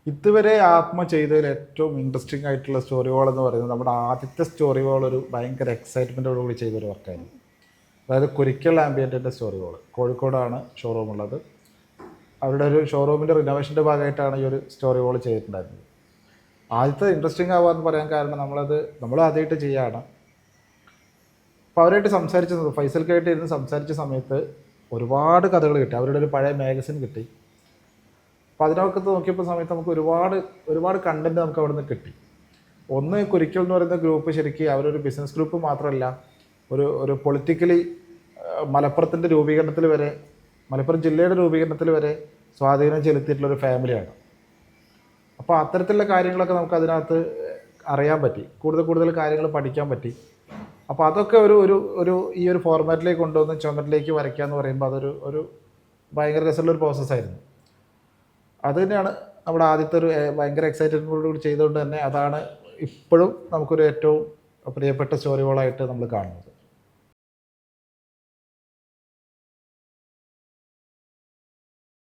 ഇതുവരെ ആത്മ ചെയ്തതിൽ ഏറ്റവും ഇൻട്രസ്റ്റിംഗ് ആയിട്ടുള്ള സ്റ്റോറി വോൾ എന്ന് പറയുന്നത് നമ്മുടെ ആദ്യത്തെ സ്റ്റോറി വോൾ ഒരു ഭയങ്കര എക്സൈറ്റ്മെൻറ്റോട് കൂടി ചെയ്തൊരു വർക്കായിരുന്നു. അതായത് കുരിക്കൽ ആംബിയൻറ്റിൻ്റെ സ്റ്റോറി വോൾ. കോഴിക്കോടാണ് ഷോറൂം ഉള്ളത്. അവരുടെ ഒരു ഷോറൂമിൻ്റെ റിനോവേഷൻ്റെ ഭാഗമായിട്ടാണ് ഈ ഒരു സ്റ്റോറി വോൾ ചെയ്തിട്ടുണ്ടായിരുന്നത്. ആദ്യത്തെ ഇൻട്രസ്റ്റിംഗ് ആവാമെന്ന് പറയാൻ കാരണം നമ്മൾ ആദ്യമായിട്ട് ചെയ്യുകയാണ്. അപ്പോൾ അവരായിട്ട് സംസാരിച്ചത് ഫൈസൽക്കായിട്ട് ഇരുന്ന് സംസാരിച്ച സമയത്ത് ഒരുപാട് കഥകൾ കിട്ടി. അവരുടെ ഒരു പഴയ മാഗസിൻ കിട്ടി. അപ്പോൾ അതിനൊക്കെ നോക്കിയപ്പോൾ സമയത്ത് നമുക്ക് ഒരുപാട് കണ്ടൻറ്റ് നമുക്ക് അവിടെ നിന്ന് കിട്ടി. ഒന്ന്, കുരിക്കൽ എന്ന് പറയുന്ന ഗ്രൂപ്പ് ശരിക്കും അവരൊരു ബിസിനസ് ഗ്രൂപ്പ് മാത്രമല്ല, ഒരു പൊളിറ്റിക്കലി മലപ്പുറത്തിൻ്റെ രൂപീകരണത്തിൽ വരെ, മലപ്പുറം ജില്ലയുടെ രൂപീകരണത്തിൽ വരെ സ്വാധീനം ചെലുത്തിയിട്ടുള്ളൊരു ഫാമിലിയാണ്. അപ്പോൾ അത്തരത്തിലുള്ള കാര്യങ്ങളൊക്കെ നമുക്ക് അതിനകത്ത് അറിയാൻ പറ്റി, കൂടുതൽ കാര്യങ്ങൾ പഠിക്കാൻ പറ്റി. അപ്പോൾ അതൊക്കെ ഈ ഒരു ഫോർമാറ്റിലേക്ക് കൊണ്ടുവന്ന് ചുമരിലേക്ക് വരയ്ക്കുക എന്ന് പറയുമ്പോൾ അതൊരു ഭയങ്കര രസമുള്ളൊരു പ്രോസസ്സായിരുന്നു. അത് തന്നെയാണ് നമ്മുടെ ആദ്യത്തെ ഒരു ഭയങ്കര എക്സൈറ്റഡോടുകൂടി ചെയ്തുകൊണ്ട് തന്നെ അതാണ് ഇപ്പോഴും നമുക്കൊരു ഏറ്റവും പ്രിയപ്പെട്ട സ്റ്റോറി വോളായിട്ട് നമ്മൾ കാണുന്നത്.